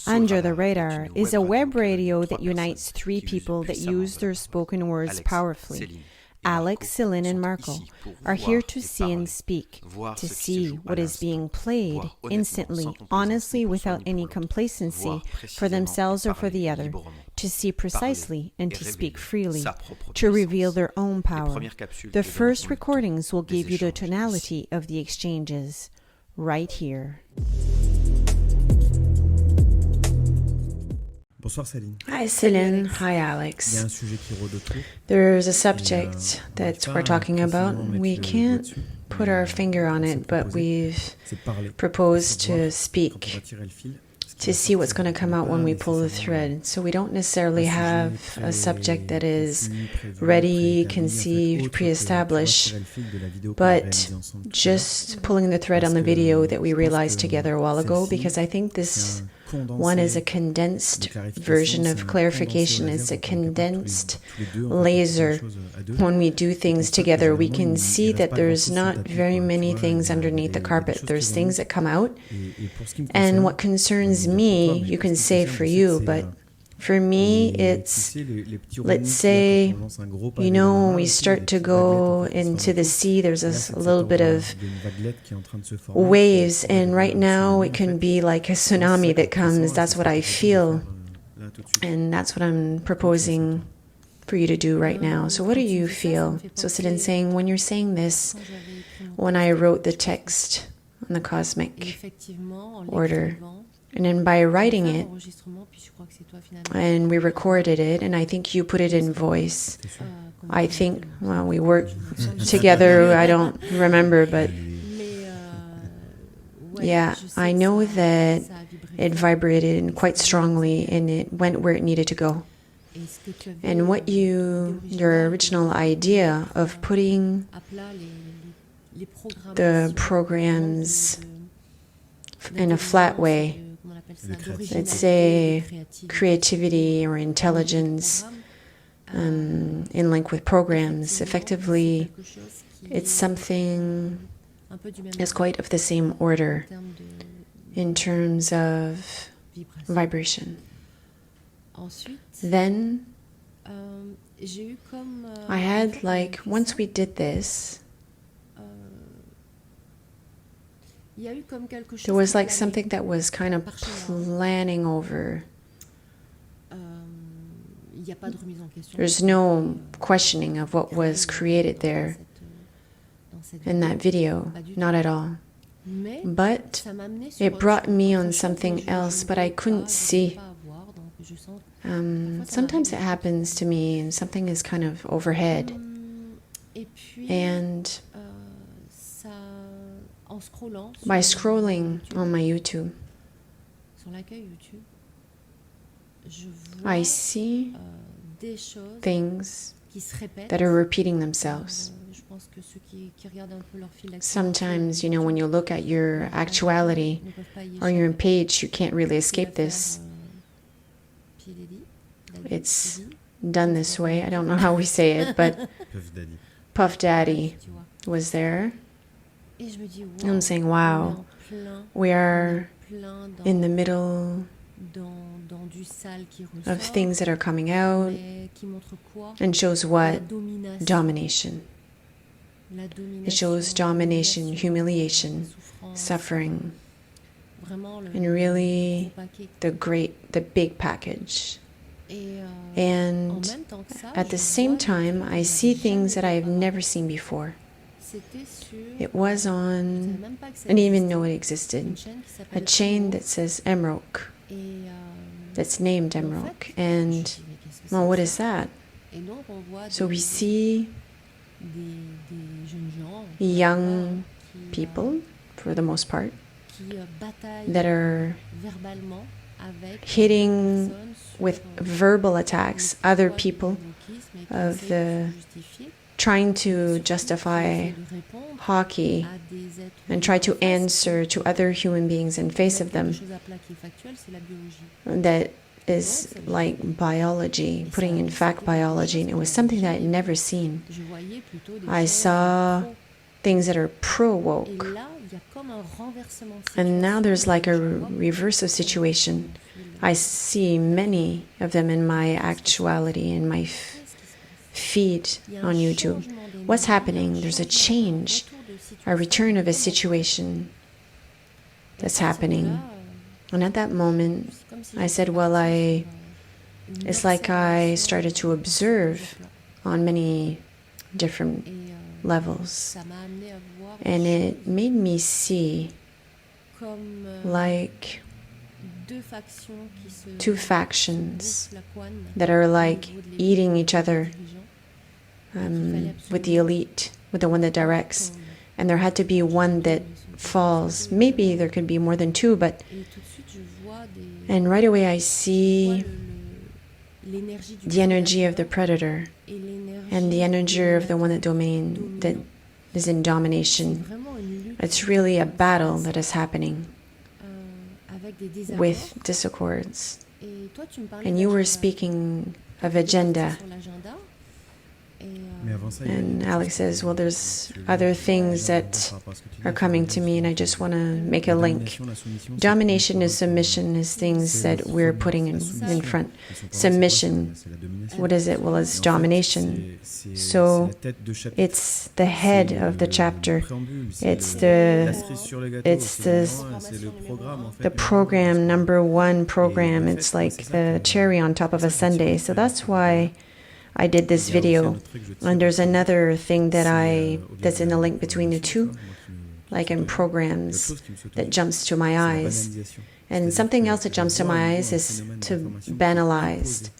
Under the Radar is a web radio that unites three people that use their spoken words powerfully. Alex, Céline and Marco are here to see and speak, to see what is being played instantly, honestly, without any complacency for themselves or for the other, to see precisely and to speak freely, to reveal their own power. The first recordings will give you the tonality of the exchanges, right here. Bonsoir Céline. Hi Céline. Hi Alex. Il y a un sujet qui rôde autour. There's a subject that we're talking about. We can't put our finger on it, but we've proposed to speak, to see what's going to come out when we pull the thread. So we don't necessarily have a subject that is ready, conceived, pre-established, but just pulling the thread on the video that we realized together a while ago, because I think this one is a condensed version of clarification. It's a condensed laser. When we do things together, we can see that there's not very many things underneath the carpet. There's things that come out. And what concerns me, you can say for you, but for me, it's, let's say, you know, when we start to go into the sea, there's a little bit of waves, and right now it can be like a tsunami that comes. That's what I feel, and that's what I'm proposing for you to do right now. So what do you feel? So Céline saying, when you're saying this, when I wrote the text on the cosmic order, and then by writing it, and we recorded it, and I think you put it in voice. I think, well, we worked together, I don't remember, but yeah, I know that it vibrated quite strongly and it went where it needed to go. And what your original idea of putting the programs in a flat way, let's say creativity or intelligence in link with programs, effectively it's something that's quite of the same order in terms of vibration. Then I had, like, once we did this, there was like something that was kind of planning over. There's no questioning of what was created there in that video, not at all. But it brought me on something else, but I couldn't see. Sometimes it happens to me and something is kind of overhead. And by scrolling on my YouTube, I see things that are repeating themselves. Sometimes, you know, when you look at your actuality or your page, you can't really escape this. It's done this way. I don't know how we say it, but Puff Daddy was there. And I'm saying, wow, we are in the middle of things that are coming out and shows what? Domination. It shows domination, humiliation, suffering, and really the big package. And at the same time, I see things that I have never seen before. It was on, I didn't even know it existed, a chain that says Emerald, that's named Emerald. And, well, what is that? So we see young people, for the most part, that are hitting with verbal attacks other people of the trying to justify hockey and try to answer to other human beings in face of them. That is like biology, putting in fact biology, and it was something that I'd never seen. I saw things that are pro-woke. And now there's like a reverse of situation. I see many of them in my actuality, in my feed on YouTube. What's happening? There's a change, a return of a situation that's happening. And at that moment, I said, well, it's like I started to observe on many different levels. And it made me see like two factions that are like eating each other with the elite, with the one that directs. And there had to be one that falls. Maybe there could be more than two, but... And right away I see the energy of the predator and the energy of the one that is in domination. It's really a battle that is happening with discords. And you were speaking of agenda. And Alex says, well, there's other things that are coming to me, and I just want to make a link. Domination and submission is things that we're putting in front. Submission, what is it? Well, it's domination. So it's the head of the chapter. It's the program, number one program. It's like the cherry on top of a sundae. So that's why I did this video. And there's another thing that's in the link between the two, like in programs, that jumps to my eyes. And something else that jumps to my eyes is to banalize.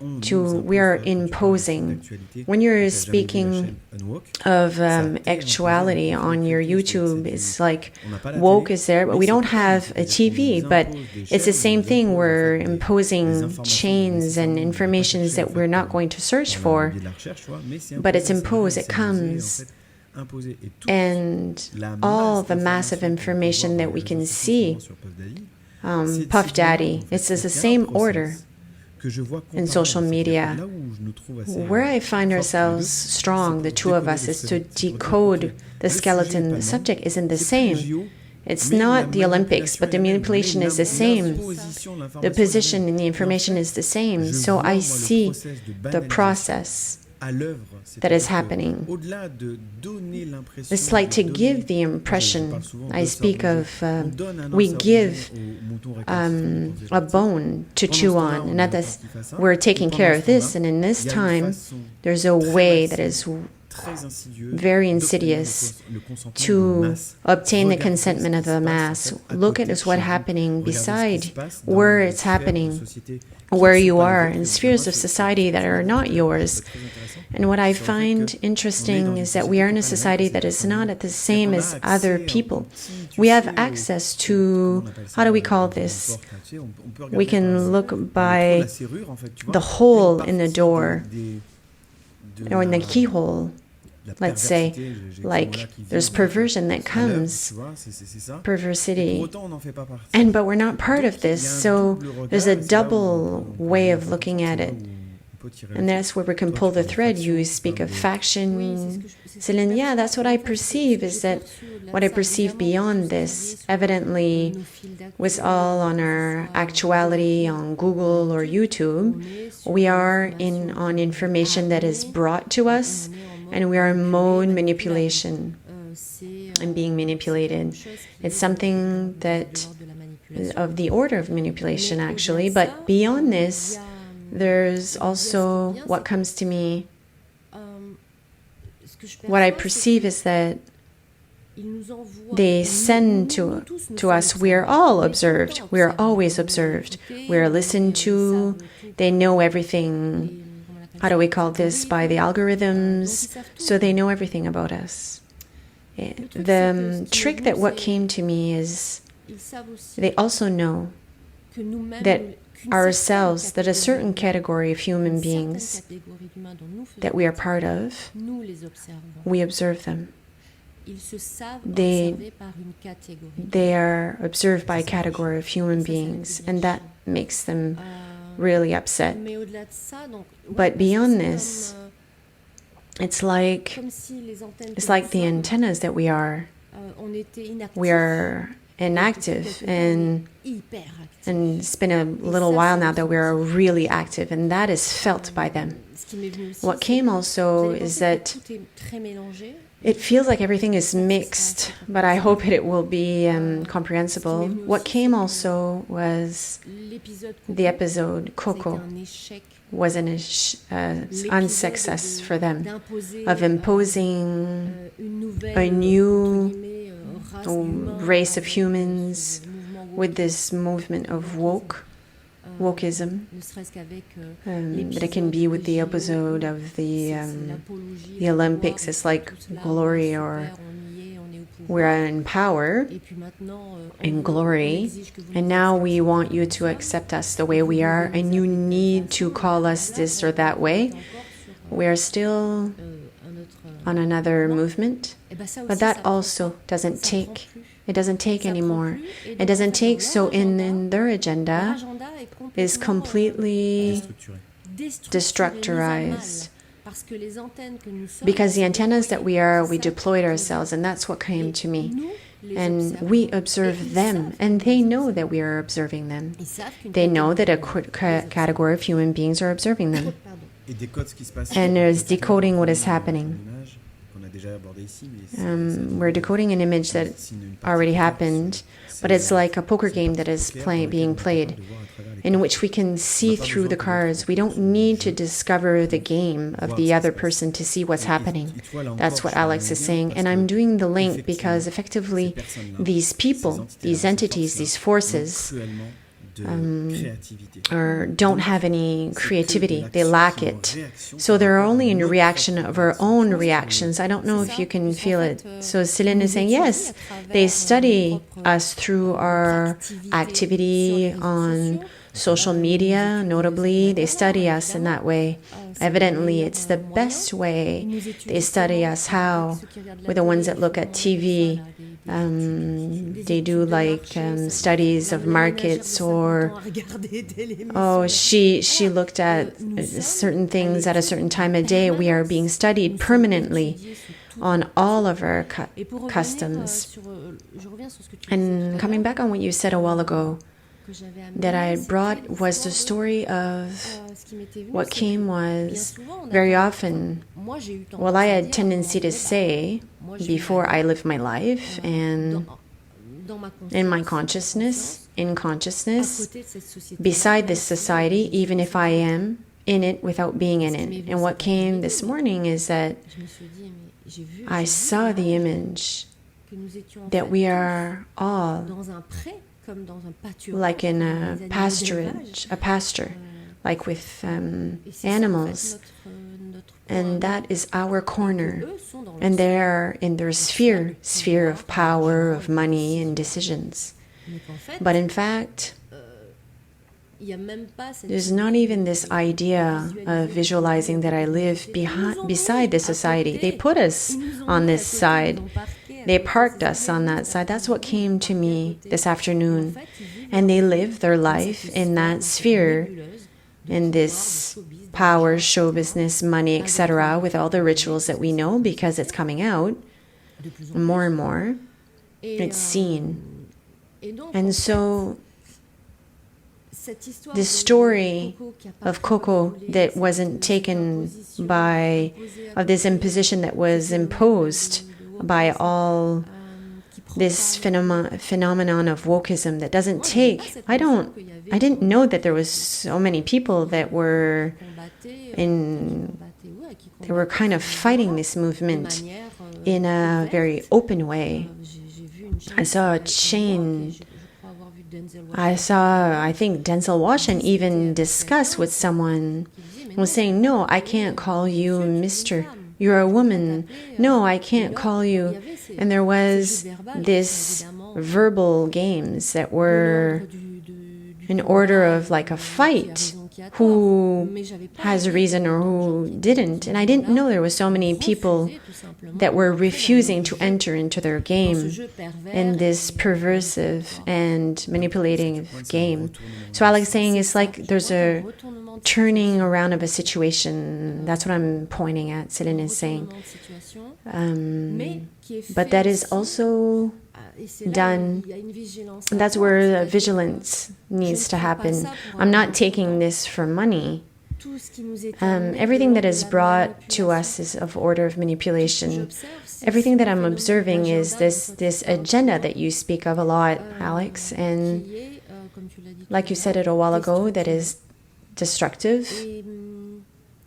We are imposing. When you're speaking of actuality on your YouTube, it's like woke is there, but we don't have a TV, but it's the same thing. We're imposing chains and informations that we're not going to search for, but it's imposed, it comes. And all the massive information that we can see, Puff Daddy, it's the same order. In social media, where I find ourselves strong, the two of us, is to decode the skeleton. The subject isn't the same. It's not the Olympics, but the manipulation is the same. The position in the information is the same. So I see the process that is happening. It's like to give the impression. I speak of, we give a bone to chew on, and that is, we're taking care of this, and in this time, there's a way that is very insidious to obtain the consentment of the mass. Look at what's happening beside where it's happening, where you are, in spheres of society that are not yours. And what I find interesting is that we are in a society that is not the same as other people. We have access to, how do we call this? We can look by the hole in the door, or in the keyhole, let's say, like there's perversion that comes, perversity, but we're not part of this, so there's a double way of looking at it. And that's where we can pull the thread. You speak of faction, Céline. Yeah, that's what I perceive, is that what I perceive beyond this, evidently, was all on our actuality on Google or YouTube. We are on information that is brought to us, and we are in mode manipulation and being manipulated. It's something that of the order of manipulation, actually, but beyond this, there's also what comes to me. What I perceive is that they send to us, we are all observed. We are always observed. We are listened to. They know everything. How do we call this? By the algorithms. So they know everything about us. The trick that what came to me is they also know that ourselves, that a certain category of human beings that we are part of, we observe them. They are observed by a category of human beings, and that makes them really upset. But beyond this, It's like the antennas that we are inactive, and it's been a little while now that we are really active, and that is felt by them. What came also is that it feels like everything is mixed, but I hope it will be comprehensible. What came also was the episode Coco was an unsuccess for them, of imposing a new race of humans with this movement of wokeism. But it can be with the episode of the Olympics. It's like glory, or we're in power, in glory, and now we want you to accept us the way we are, and you need to call us this or that way. We are still on another movement, but that also doesn't take. It doesn't take anymore. It doesn't take, so in their agenda is completely destructurized. Because the antennas that we deployed ourselves, and that's what came to me. And we observe them, and they know that we are observing them. They know that a category of human beings are observing them. And there's decoding what is happening. We're decoding an image that already happened, but it's like a poker game that is being played, in which we can see through the cards. We don't need to discover the game of the other person to see what's happening. That's what Alex is saying. And I'm doing the link because effectively these people, these entities, these forces don't have any creativity. They lack it. So they're only in reaction of our own reactions. I don't know if you can feel it. So Céline is saying, yes, they study us through our activity on social media, notably. They study us in that way. Evidently, it's the best way. They study us. How? With the ones that look at TV. They do like studies of markets, or she looked at certain things at a certain time of day. We are being studied permanently on all of our customs. And coming back on what you said a while ago, that I brought was the story of what came was very often, well, I had tendency to say before I lived my life, and in my consciousness, beside this society, even if I am in it without being in it. And what came this morning is that I saw the image that we are all like in a pasture, like with animals, and that is our corner, and they're in their sphere of power, of money and decisions. But in fact, there's not even this idea of visualizing that I live beside this society. They put us on this side. They parked us on that side. That's what came to me this afternoon. And they live their life in that sphere, in this power, show business, money, etc., with all the rituals that we know, because it's coming out more and more. It's seen. And so this story of Coco that wasn't taken of this imposition that was imposed by all this phenomenon of wokeism that doesn't take. I didn't know that there was so many people that were kind of fighting this movement in a very open way. I saw a chain. I think Denzel Washington even discussed with someone, was saying, no, I can't call you Mr. You're a woman. No, I can't call you. And there was this verbal games that were in order of like a fight who has a reason or who didn't. And I didn't know there were so many people that were refusing to enter into their game in this perversive and manipulating game. So Alex saying it's like there's a turning around of a situation. That's what I'm pointing at, Céline is saying. But that is also done. And that's where vigilance needs to happen. I'm not taking this for money. Everything that is brought to us is of order of manipulation. Everything that I'm observing is this agenda that you speak of a lot, Alex, and like you said it a while ago, that is destructive,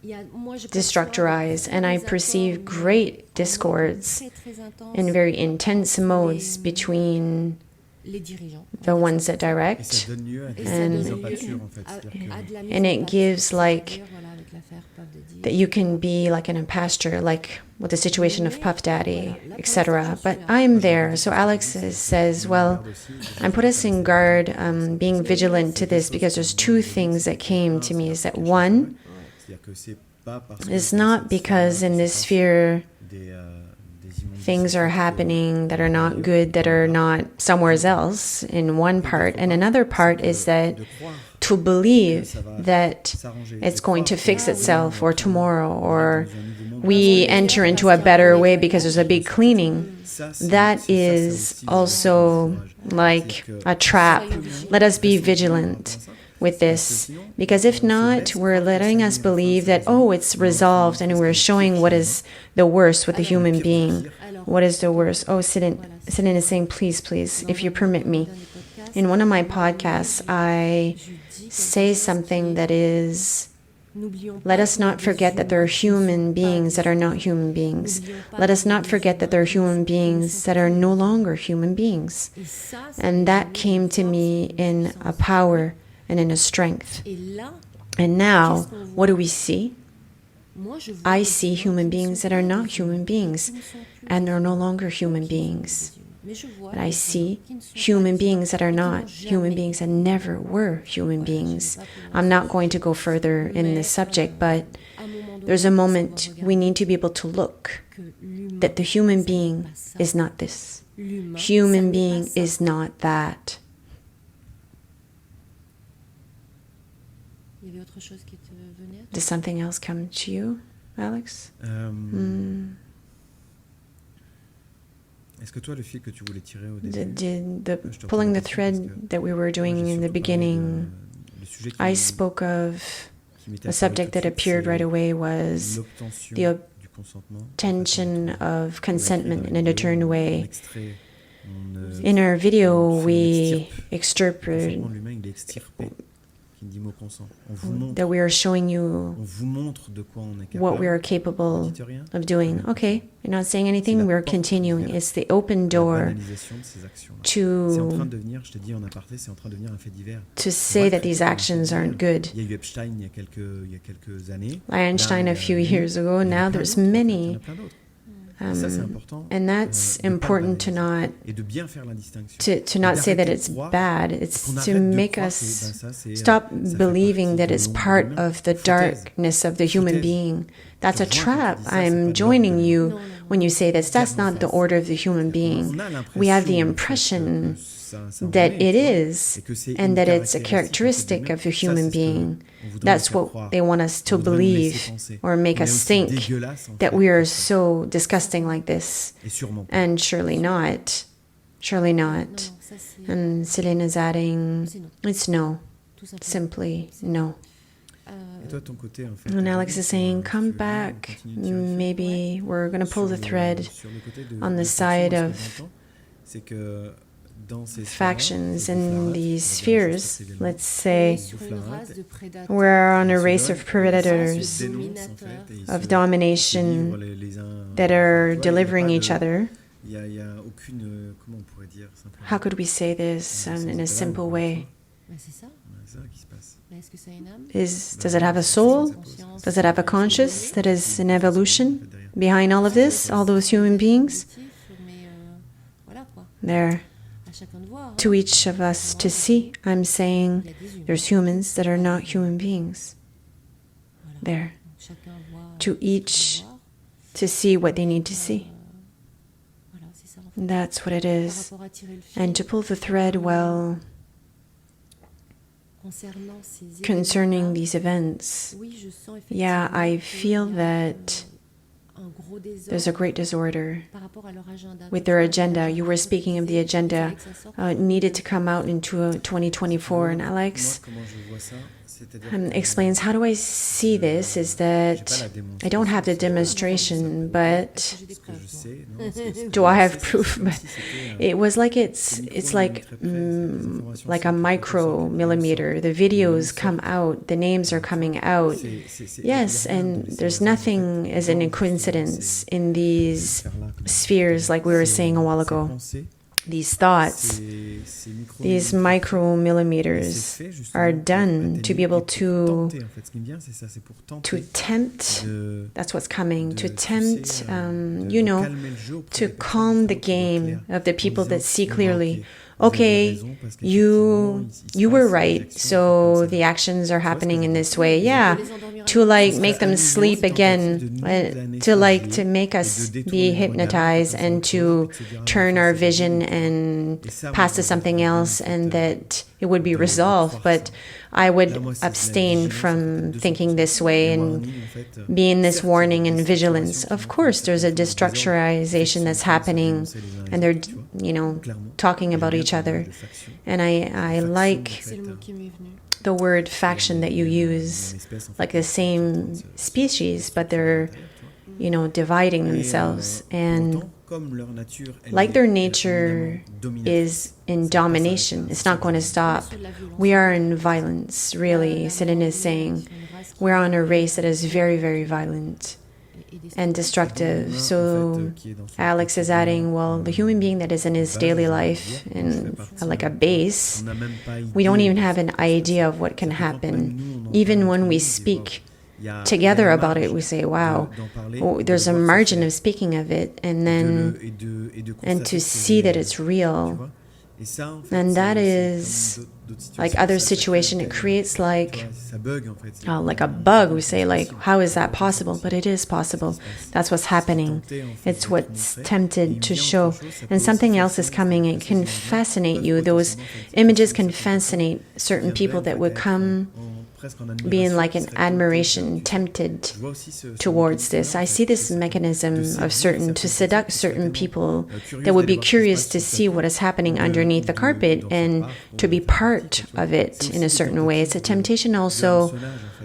destructurize, and I perceive great discords in very intense modes between the ones that direct, and it gives like that you can be like in a pasture, like with the situation of Puff Daddy, etc. But I'm there. So Alex says, well, I'm put us in guard, being vigilant to this, because there's two things that came to me. Is that one is not because in this sphere things are happening that are not good, that are not somewhere else in one part. And another part is that to believe that it's going to fix itself or tomorrow, or we enter into a better way because there's a big cleaning. That is also like a trap. Let us be vigilant with this, because if not, we're letting us believe that, oh, it's resolved, and we're showing what is the worst with the human being. What is the worst? Oh, Céline is saying, please, if you permit me. In one of my podcasts, I say something that is, let us not forget that there are human beings that are not human beings. Let us not forget that there are human beings that are no longer human beings. And that came to me in a power and in a strength. And now, what do we see? I see human beings that are not human beings, and they're no longer human beings. But I see human beings that are not human beings and never were human beings. I'm not going to go further in this subject, but there's a moment we need to be able to look that the human being is not this. Human being is not that. Does something else come to you, Alex? The pulling the thread that we were doing in the beginning, I spoke of a subject that appeared right away was the obtention of consentment in a determined way. In our video, we extrapolate that we are showing you what we are capable of doing. Okay, you're not saying anything, we're continuing. It's the open door to say that these actions aren't good. Einstein a few years ago, now there's many. And that's important to not say that it's bad. It's to make us stop believing that it's part of the darkness of the human being. That's a trap. I'm joining you when you say this. That's not the order of the human being. We have the impression that it is, and that it's a characteristic of the human being. That's what they want us to believe, or make us think that we are so disgusting like this. And surely not. Surely not. And Céline is adding, it's no. Simply no. And Alex is saying, come back. Maybe we're going to pull the thread on the side of factions in these spheres. Let's say we're on a race of predators of domination that are delivering each other. How could we say this in a simple way? Does it have a soul? Does it have a conscience that is an evolution behind all of this, all those human beings? There. to each of us to see. I'm saying there's humans that are not human beings. There. To each to see what they need to see. That's what it is. And to pull the thread, well, concerning these events, yeah, I feel that there's a great disorder with their agenda. You were speaking of the agenda needed to come out into 2024, and Alex explains, how do I see this, is that I don't have the demonstration, but do I have proof? But it was like it's like a micromillimeter. The videos come out, the names are coming out. Yes, and there's nothing as in a coincidence in these spheres, like we were saying a while ago. These thoughts, these micromillimeters are done to be able to tempt, that's what's coming, to tempt, to calm the game of the people that see clearly. Okay, you were right, so the actions are happening in this way. Yeah, to like make them sleep again, to make us be hypnotized and to turn our vision and pass to something else, and that it would be resolved. But I would abstain from thinking this way and be in this warning and vigilance. Of course, there's a destructuralization that's happening, and they're, talking about each other. And I like the word faction that you use, like the same species, but they're, dividing themselves. And like their nature is in domination, it's not going to stop. We are in violence, really. Céline is saying we're on a race that is very, very violent and destructive. So Alex is adding, well, the human being that is in his daily life, in like a base, we don't even have an idea of what can happen. Even when we speak together about it, we say, wow, there's a margin of speaking of it, and to see that it's real. And that is like other situation, it creates like a bug. We say, like, how is that possible? But it is possible. That's what's happening. It's what's tempted to show. And something else is coming. It can fascinate you. Those images can fascinate certain people that would come being like an admiration, tempted towards this. I see this mechanism of to seduce certain people that would be curious to see what is happening underneath the carpet and to be part of it in a certain way. It's a temptation also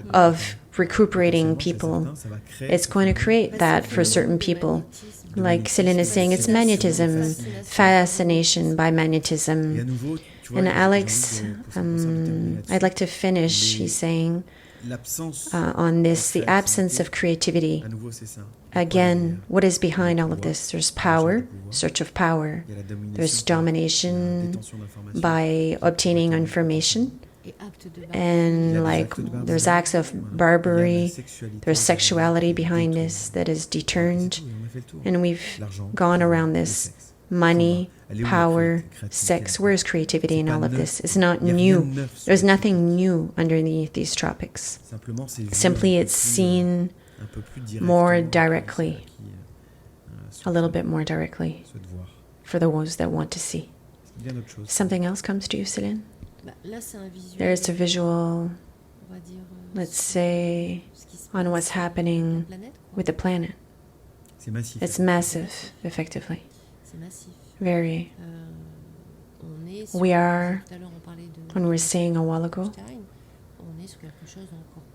of recuperating people. It's going to create that for certain people. Like Céline is saying, it's magnetism, fascination by magnetism. And Alex, I'd like to finish, he's saying, on this, the absence of creativity. Again, what is behind all of this? There's power, search of power. There's domination by obtaining information. And like there's acts of barbarity, there's sexuality behind this that is determined. And we've gone around this. Money, power, sex. Where is creativity in all of this? It's not new. There's nothing new underneath these tropics. Simply it's seen more directly, a little bit more directly, for those that want to see. Something else comes to you, Céline? There's a visual, let's say, on what's happening with the planet. It's massive, effectively. Very. We are, when we were saying a while ago,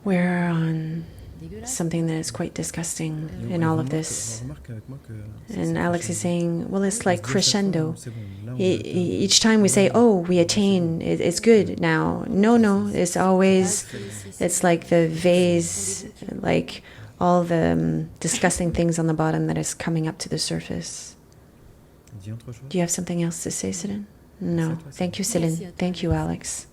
we're on something that is quite disgusting in all of this. And Alex is saying, well, it's like crescendo. Each time we say, oh, we attain, it's good now. No, it's always, it's like the vase, like all the disgusting things on the bottom that is coming up to the surface. Do you have something else to say, Céline? No. Thank you, Céline. Thank you, Alex.